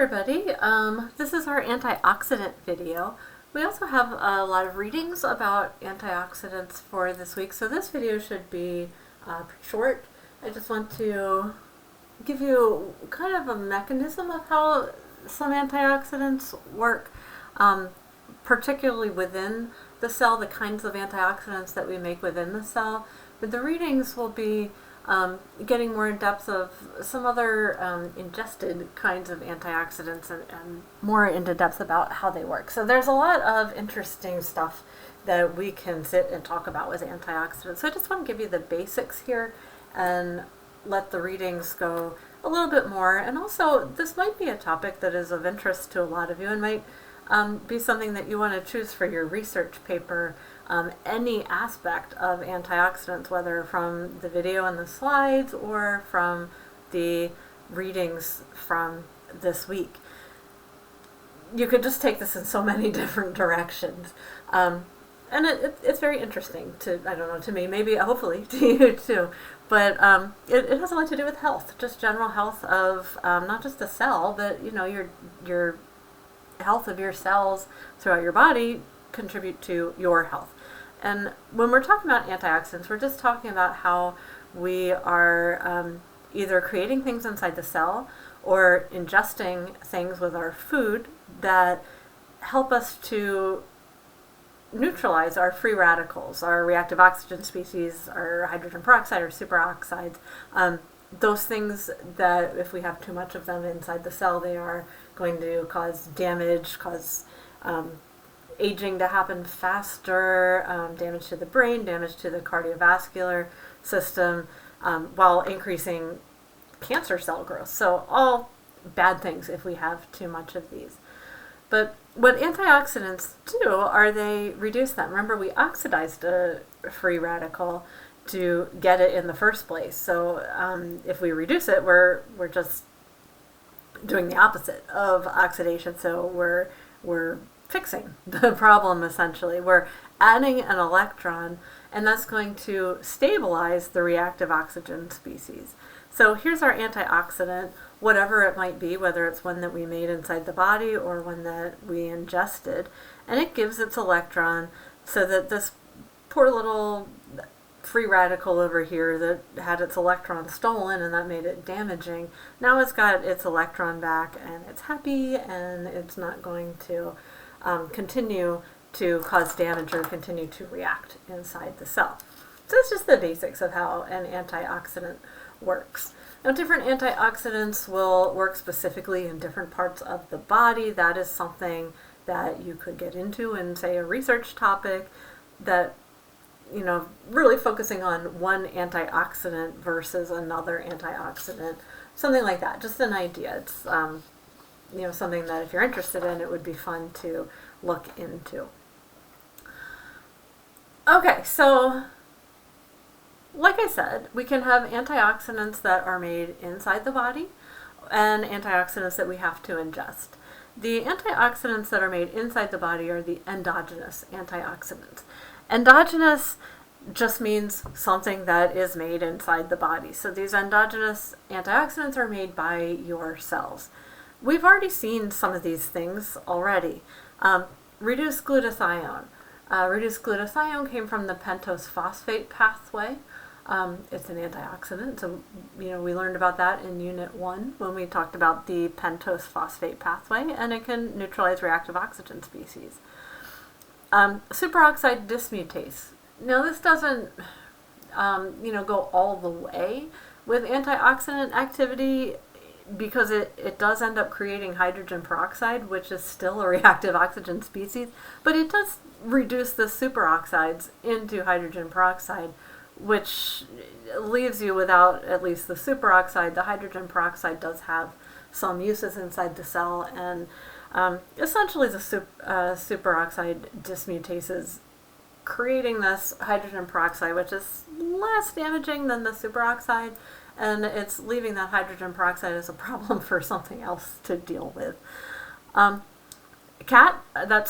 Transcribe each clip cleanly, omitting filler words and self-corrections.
everybody, this is our antioxidant video. We also have a lot of readings about antioxidants for this week, so this video should be pretty short. I just want to give you kind of a mechanism of how some antioxidants work, particularly within the cell, the kinds of antioxidants that we make within the cell. But the readings will be getting more in depth of some other ingested kinds of antioxidants and more into depth about how they work. So there's a lot of interesting stuff that we can sit and talk about with antioxidants. So I just want to give you the basics here and let the readings go a little bit more. And also, this might be a topic that is of interest to a lot of you and might be something that you want to choose for your research paper. Any aspect of antioxidants, whether from the video and the slides or from the readings from this week. You could just take this in so many different directions. And it's very interesting to, I don't know, to me, maybe hopefully to you too. But it has a lot to do with health, just general health of not just the cell, but your health of your cells throughout your body contribute to your health. And when we're talking about antioxidants, we're just talking about how we are either creating things inside the cell or ingesting things with our food that help us to neutralize our free radicals, our reactive oxygen species, our hydrogen peroxide or superoxides. Those things that if we have too much of them inside the cell, they are going to cause damage, cause aging to happen faster, damage to the brain, damage to the cardiovascular system, while increasing cancer cell growth. So all bad things if we have too much of these. But what antioxidants do are they reduce them. Remember, we oxidized a free radical to get it in the first place. So if we reduce it, we're just doing the opposite of oxidation. So we're fixing the problem, essentially. We're adding an electron, and that's going to stabilize the reactive oxygen species. So here's our antioxidant, whatever it might be, whether it's one that we made inside the body or one that we ingested, and it gives its electron so that this poor little free radical over here that had its electron stolen and that made it damaging, now it's got its electron back and it's happy and it's not going to continue to cause damage or continue to react inside the cell. So that's just the basics of how an antioxidant works. Now, different antioxidants will work specifically in different parts of the body. That is something that you could get into in, say, a research topic that, really focusing on one antioxidant versus another antioxidant, something like that, just an idea. It's something that if you're interested in, it would be fun to look into. Okay, so like I said, we can have antioxidants that are made inside the body and antioxidants that we have to ingest. The antioxidants that are made inside the body are the endogenous antioxidants. Endogenous just means something that is made inside the body. So these endogenous antioxidants are made by your cells. We've already seen some of these things already. Reduced glutathione. Reduced glutathione came from the pentose phosphate pathway. It's an antioxidant, so we learned about that in Unit 1 when we talked about the pentose phosphate pathway, and it can neutralize reactive oxygen species. Superoxide dismutase. Now, this doesn't go all the way with antioxidant activity, because it does end up creating hydrogen peroxide, which is still a reactive oxygen species, but it does reduce the superoxides into hydrogen peroxide, which leaves you without at least the superoxide. The hydrogen peroxide does have some uses inside the cell, and essentially the superoxide dismutase is creating this hydrogen peroxide, which is less damaging than the superoxide, and it's leaving that hydrogen peroxide as a problem for something else to deal with. That's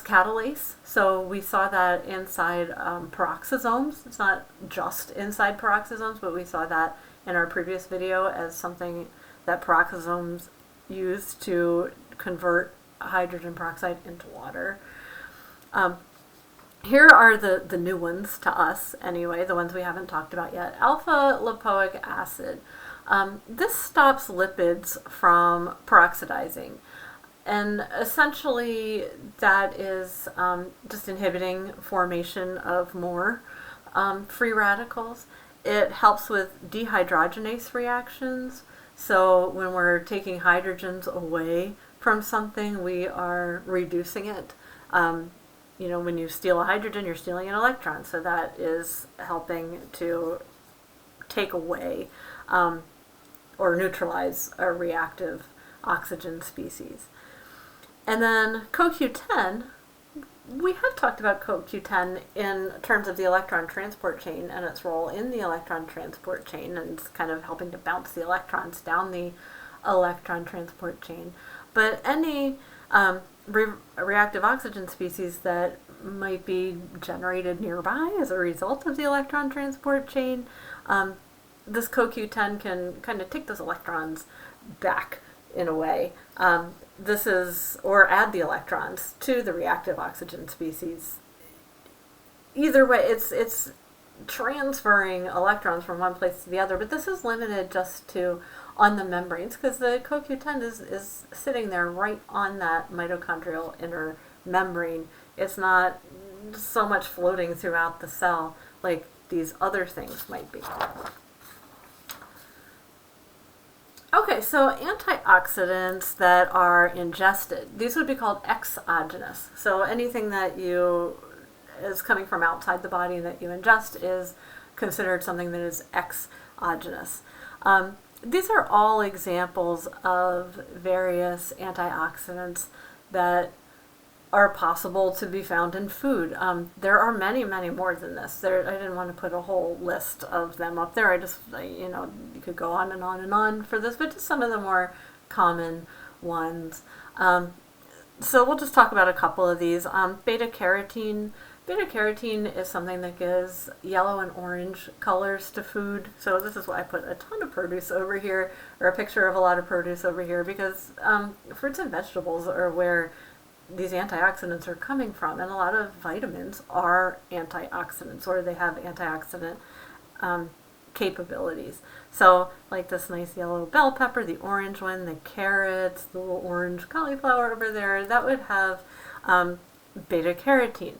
catalase. So we saw that inside peroxisomes. It's not just inside peroxisomes, but we saw that in our previous video as something that peroxisomes use to convert hydrogen peroxide into water. Here are the new ones to us, anyway, the ones we haven't talked about yet. Alpha lipoic acid. This stops lipids from peroxidizing. And essentially, that is just inhibiting formation of more free radicals. It helps with dehydrogenase reactions. So when we're taking hydrogens away from something, we are reducing it. You know, when you steal a hydrogen, you're stealing an electron. So that is helping to take away or neutralize a reactive oxygen species. And then CoQ10, we have talked about CoQ10 in terms of the electron transport chain and its role in the electron transport chain, and it's kind of helping to bounce the electrons down the electron transport chain. But any reactive oxygen species that might be generated nearby as a result of the electron transport chain, this CoQ10 can kind of take those electrons back in a way. This is, or add the electrons to the reactive oxygen species. Either way, it's transferring electrons from one place to the other, but this is limited just to on the membranes, because the CoQ10 is sitting there right on that mitochondrial inner membrane. It's not so much floating throughout the cell like these other things might be. Okay, so antioxidants that are ingested, these would be called exogenous. So anything that is coming from outside the body that you ingest is considered something that is exogenous. These are all examples of various antioxidants that are possible to be found in food. There are many, many more than this. I didn't want to put a whole list of them up there. You could go on and on and on for this, but just some of the more common ones. So we'll just talk about a couple of these. Beta carotene. Beta carotene is something that gives yellow and orange colors to food. So this is why I put a ton of produce over here, or a picture of a lot of produce over here, because fruits and vegetables are where these antioxidants are coming from, and a lot of vitamins are antioxidants, or they have antioxidant capabilities. So like this nice yellow bell pepper, the orange one, the carrots, the little orange cauliflower over there, that would have beta carotene.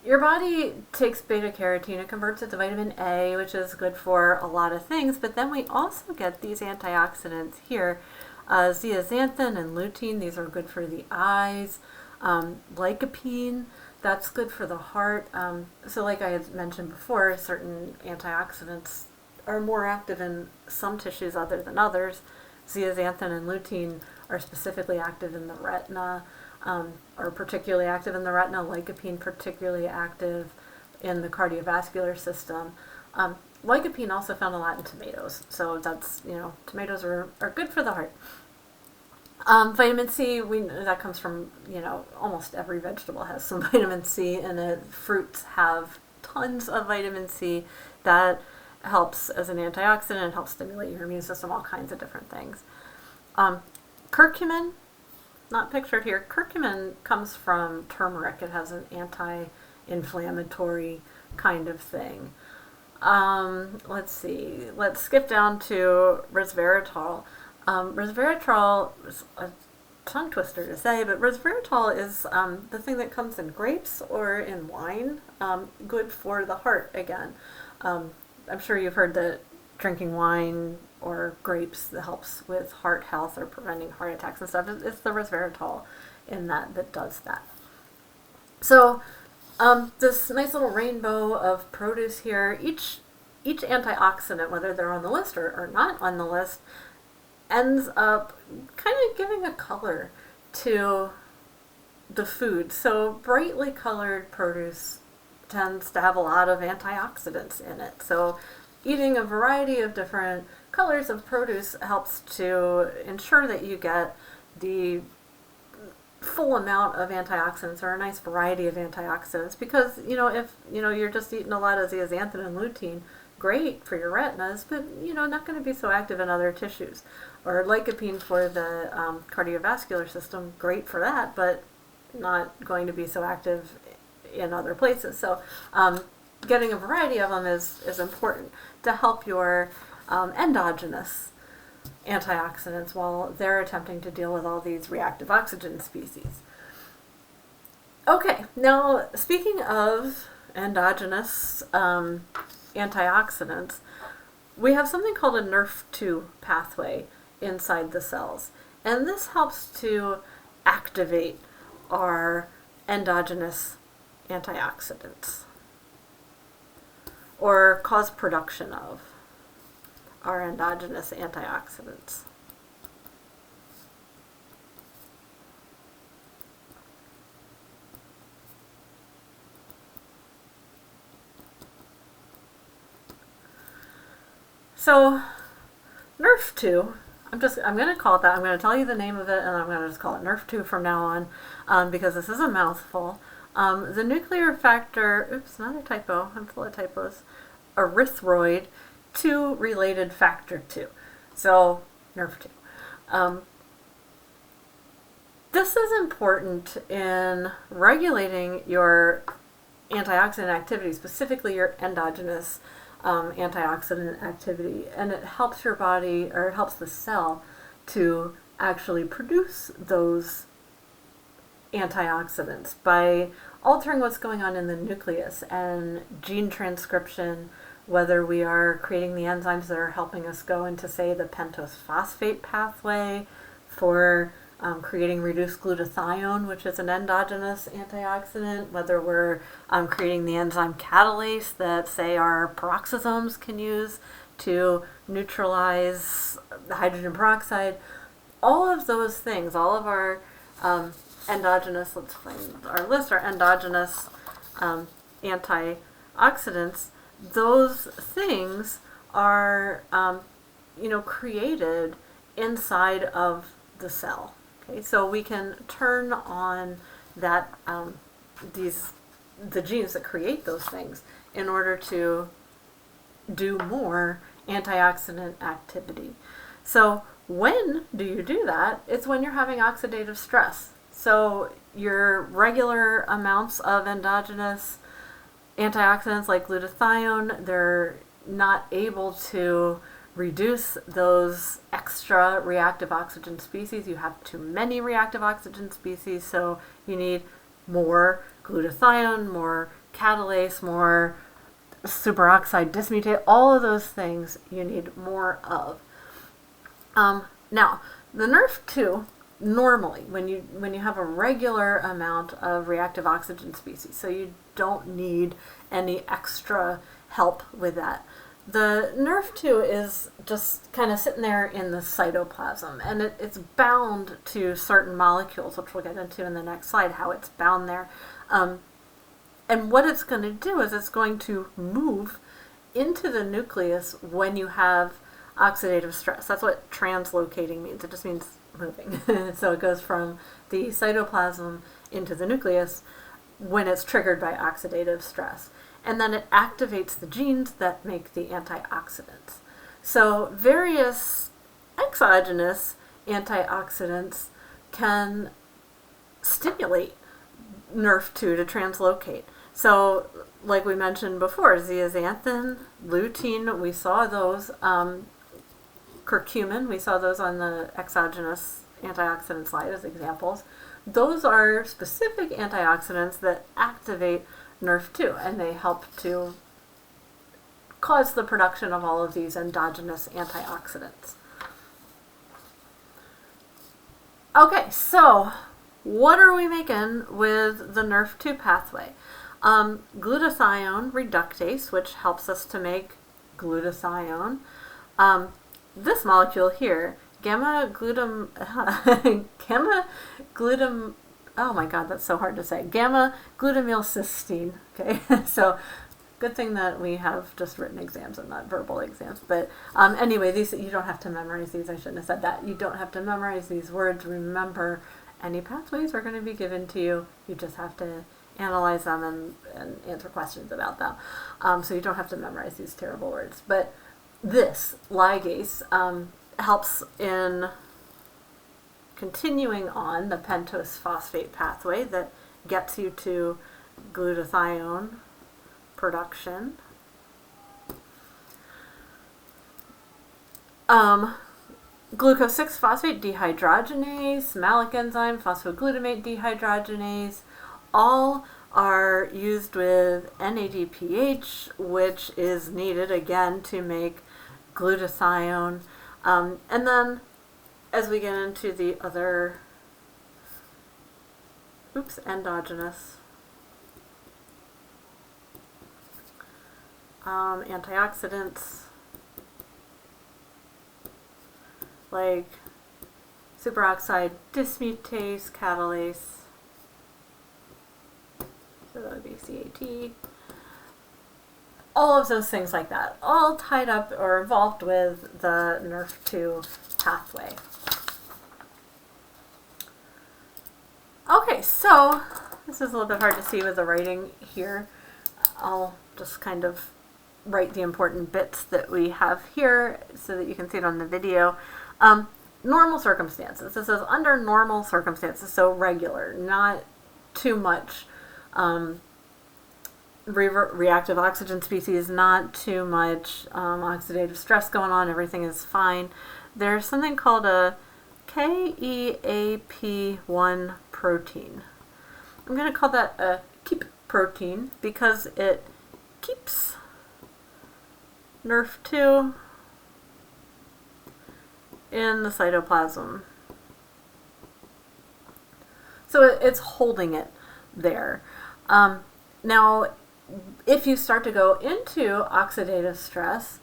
Your body takes beta carotene and converts it to vitamin A, which is good for a lot of things, but then we also get these antioxidants here. Zeaxanthin and lutein, these are good for the eyes. Lycopene, that's good for the heart. So like I had mentioned before, certain antioxidants are more active in some tissues other than others. Zeaxanthin and lutein are specifically active in the retina, are particularly active in the retina. Lycopene particularly active in the cardiovascular system. Lycopene also found a lot in tomatoes, so that's, tomatoes are good for the heart. Vitamin C, that comes from, almost every vegetable has some vitamin C in it. Fruits have tons of vitamin C. That helps as an antioxidant, helps stimulate your immune system, all kinds of different things. Curcumin, not pictured here. Curcumin comes from turmeric. It has an anti-inflammatory kind of thing. Let's see. Let's skip down to resveratrol. Resveratrol is a tongue twister to say, but resveratrol is the thing that comes in grapes or in wine, good for the heart again. I'm sure you've heard that drinking wine or grapes that helps with heart health or preventing heart attacks and stuff. It's the resveratrol in that does that. So this nice little rainbow of produce here, each antioxidant, whether they're on the list or not on the list, ends up kind of giving a color to the food. So brightly colored produce tends to have a lot of antioxidants in it. So eating a variety of different colors of produce helps to ensure that you get the full amount of antioxidants, or a nice variety of antioxidants, because if you're just eating a lot of zeaxanthin and lutein, great for your retinas, but not going to be so active in other tissues. Or lycopene for the cardiovascular system, great for that, but not going to be so active in other places. So getting a variety of them is important to help your endogenous antioxidants while they're attempting to deal with all these reactive oxygen species. Okay, now speaking of endogenous antioxidants, we have something called a NRF2 pathway inside the cells, and this helps to activate our endogenous antioxidants, or cause production of our endogenous antioxidants. So NRF2, I'm going to call it that. I'm going to tell you the name of it, and I'm going to just call it NRF2 from now on, because this is a mouthful. The nuclear factor, oops, another typo, I'm full of typos, erythroid 2 related factor 2. So NRF2. This is important in regulating your antioxidant activity, specifically your endogenous antioxidant activity, and it helps your body, or it helps the cell to actually produce those antioxidants by altering what's going on in the nucleus and gene transcription, whether we are creating the enzymes that are helping us go into, say, the pentose phosphate pathway for creating reduced glutathione, which is an endogenous antioxidant, whether we're creating the enzyme catalase that, say, our peroxisomes can use to neutralize the hydrogen peroxide. All of those things, all of our endogenous, let's find our list, our endogenous antioxidants, those things are, created inside of the cell. Okay, so we can turn on that the genes that create those things in order to do more antioxidant activity. So when do you do that? It's when you're having oxidative stress. So your regular amounts of endogenous antioxidants like glutathione, they're not able to reduce those extra reactive oxygen species. You have too many reactive oxygen species, so you need more glutathione, more catalase, more superoxide dismutase, all of those things you need more of. Now, the NRF2, normally, when you have a regular amount of reactive oxygen species, so you don't need any extra help with that. The NRF2 is just kind of sitting there in the cytoplasm, and it's bound to certain molecules, which we'll get into in the next slide, how it's bound there. And what it's going to do is it's going to move into the nucleus when you have oxidative stress. That's what translocating means. It just means moving. So it goes from the cytoplasm into the nucleus when it's triggered by oxidative stress. And then it activates the genes that make the antioxidants. So various exogenous antioxidants can stimulate NRF2 to translocate. So like we mentioned before, zeaxanthin, lutein, we saw those. Curcumin, we saw those on the exogenous antioxidant slide as examples. Those are specific antioxidants that activate NRF2, and they help to cause the production of all of these endogenous antioxidants. Okay, so what are we making with the NRF2 pathway? Glutathione reductase, which helps us to make glutathione. This molecule here, gamma glutam, oh my god, that's so hard to say, gamma glutamylcysteine. Okay, so good thing that we have just written exams and not verbal exams. But anyway, these, you don't have to memorize these. I shouldn't have said that. You don't have to memorize these words. Remember, any pathways are going to be given to you. You just have to analyze them and answer questions about them. So you don't have to memorize these terrible words. But this ligase helps in continuing on the pentose phosphate pathway that gets you to glutathione production. Glucose 6-phosphate dehydrogenase, malic enzyme, phosphoglutamate dehydrogenase, all are used with NADPH, which is needed again to make glutathione. And then as we get into the other endogenous antioxidants like superoxide dismutase catalase, so that would be CAT, all of those things like that, all tied up or involved with the NRF2 pathway. Okay, so this is a little bit hard to see with the writing here. I'll just kind of write the important bits that we have here so that you can see it on the video. Normal circumstances. This is under normal circumstances, so regular, not too much reactive oxygen species, not too much oxidative stress going on, everything is fine. There's something called a KEAP1 protein. I'm going to call that a keep protein because it keeps NRF2 in the cytoplasm. So it's holding it there. Now, if you start to go into oxidative stress,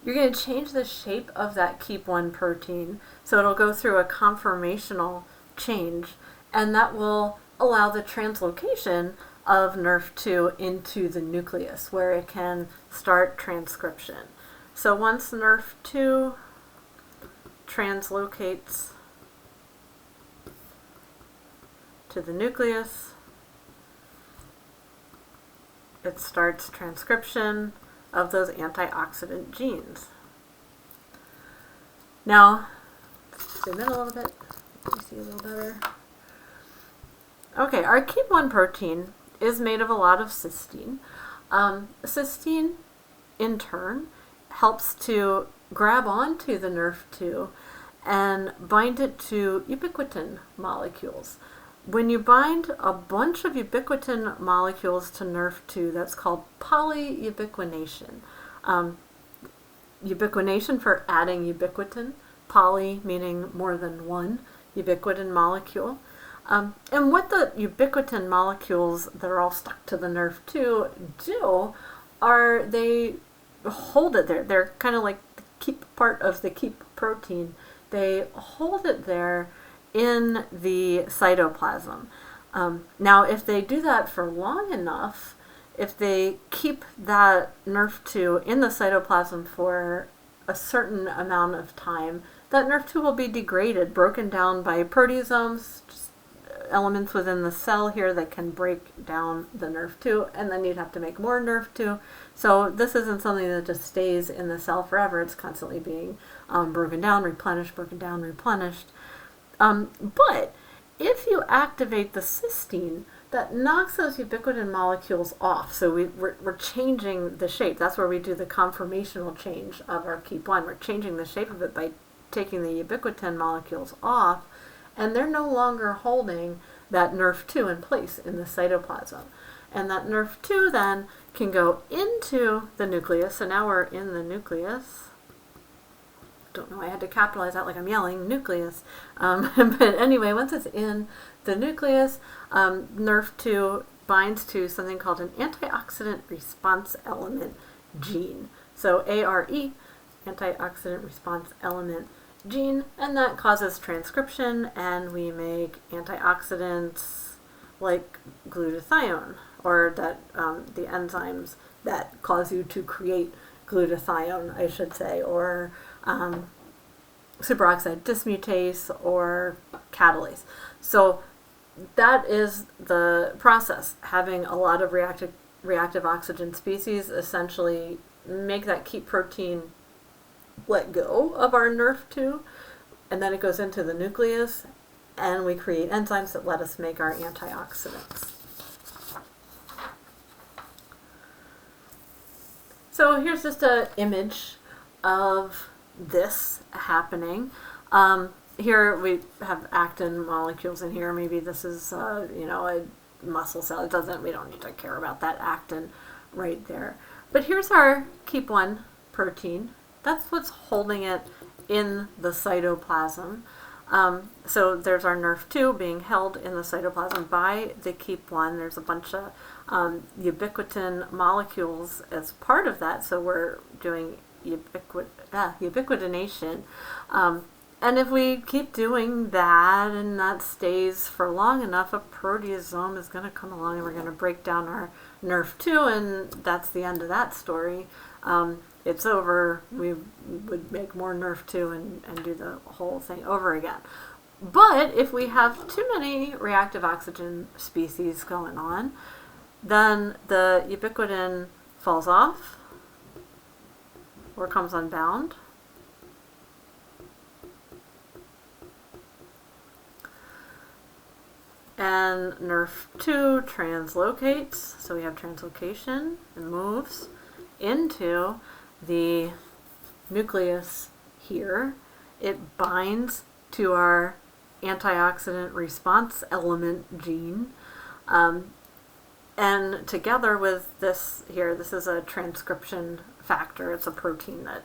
you're going to change the shape of that KEAP1 protein. So it'll go through a conformational change, and that will allow the translocation of NRF2 into the nucleus, where it can start transcription. So once NRF2 translocates to the nucleus, it starts transcription of those antioxidant genes. Now, zoom in a little bit, let me see a little better. Okay, our KEAP1 protein is made of a lot of cysteine. Cysteine, in turn, helps to grab onto the NRF2 and bind it to ubiquitin molecules. When you bind a bunch of ubiquitin molecules to NRF2, that's called polyubiquination. Ubiquination for adding ubiquitin, poly meaning more than one ubiquitin molecule. And what the ubiquitin molecules that are all stuck to the NRF2 do are they hold it there. They're kind of like the keep part of the keep protein. They hold it there in the cytoplasm. Now, if they do that for long enough, if they keep that NRF2 in the cytoplasm for a certain amount of time, that NRF2 will be degraded, broken down by proteasomes, just elements within the cell here that can break down the NRF2, and then you'd have to make more NRF2. So this isn't something that just stays in the cell forever. It's constantly being broken down, replenished, broken down, replenished. But if you activate the cysteine, that knocks those ubiquitin molecules off. So we're changing the shape. That's where we do the conformational change of our KEAP1. We're changing the shape of it by taking the ubiquitin molecules off, and they're no longer holding that NRF2 in place in the cytoplasm. And that NRF2 then can go into the nucleus. So now we're in the nucleus. Don't know why I had to capitalize that like I'm yelling, nucleus. But anyway, once it's in the nucleus, NRF2 binds to something called an antioxidant response element gene. So ARE, antioxidant response element gene, and that causes transcription, and we make antioxidants like glutathione, or that the enzymes that cause you to create glutathione, I should say, or superoxide dismutase or catalase. So that is the process. Having a lot of reactive oxygen species essentially make that keep protein let go of our NRF2, and then it goes into the nucleus, and we create enzymes that let us make our antioxidants. So here's just an image of this happening. Here we have actin molecules in here. Maybe this is, you know, a muscle cell. We don't need to care about that actin right there. But here's our keep one protein. That's what's holding it in the cytoplasm. So there's our NRF2 being held in the cytoplasm by the keep one. There's a bunch of ubiquitin molecules as part of that. So we're doing ubiquitination. And if we keep doing that and that stays for long enough, a proteasome is going to come along and we're going to break down our NRF2, and that's the end of that story. It's over. We would make more NRF2 and do the whole thing over again. But if we have too many reactive oxygen species going on, then the ubiquitin falls off or comes unbound. And NRF2 translocates, so we have translocation and moves into the nucleus here. It binds to our antioxidant response element gene, and together with this here, this is a transcription factor. It's a protein that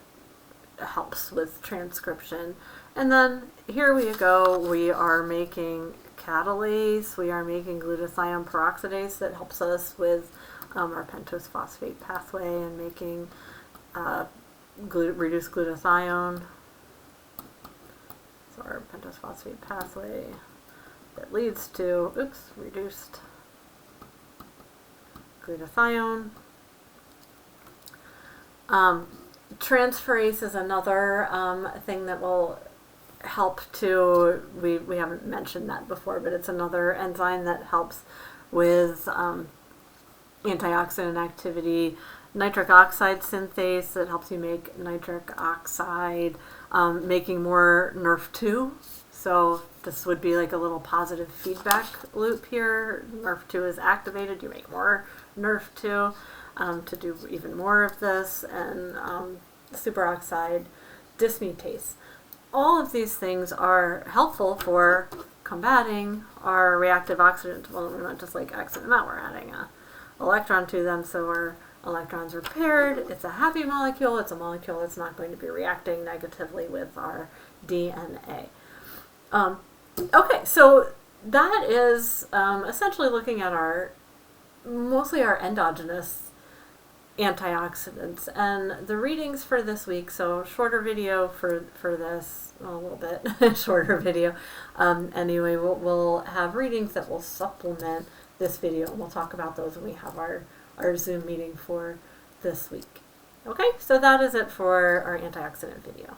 helps with transcription. And then here we go, we are making catalase, we are making glutathione peroxidase that helps us with our pentose phosphate pathway and making reduced glutathione. So our pentose phosphate pathway that leads to, reduced glutathione. Transferase is another thing that will help to, we haven't mentioned that before, but it's another enzyme that helps with antioxidant activity. Nitric oxide synthase that helps you make nitric oxide, making more NRF2. So this would be like a little positive feedback loop here. NRF2 is activated, you make more NRF2 to do even more of this, and superoxide dismutase. All of these things are helpful for combating our reactive oxidants. Well, we're not just like Xing them out, we're adding an electron to them, so our electrons are paired. It's a happy molecule. It's a molecule that's not going to be reacting negatively with our DNA. Okay, so that is essentially looking at mostly our endogenous antioxidants, and the readings for this week. So shorter video for this, a little bit shorter video. Anyway, we'll have readings that will supplement this video, and we'll talk about those when we have our Zoom meeting for this week. Okay, so that is it for our antioxidant video.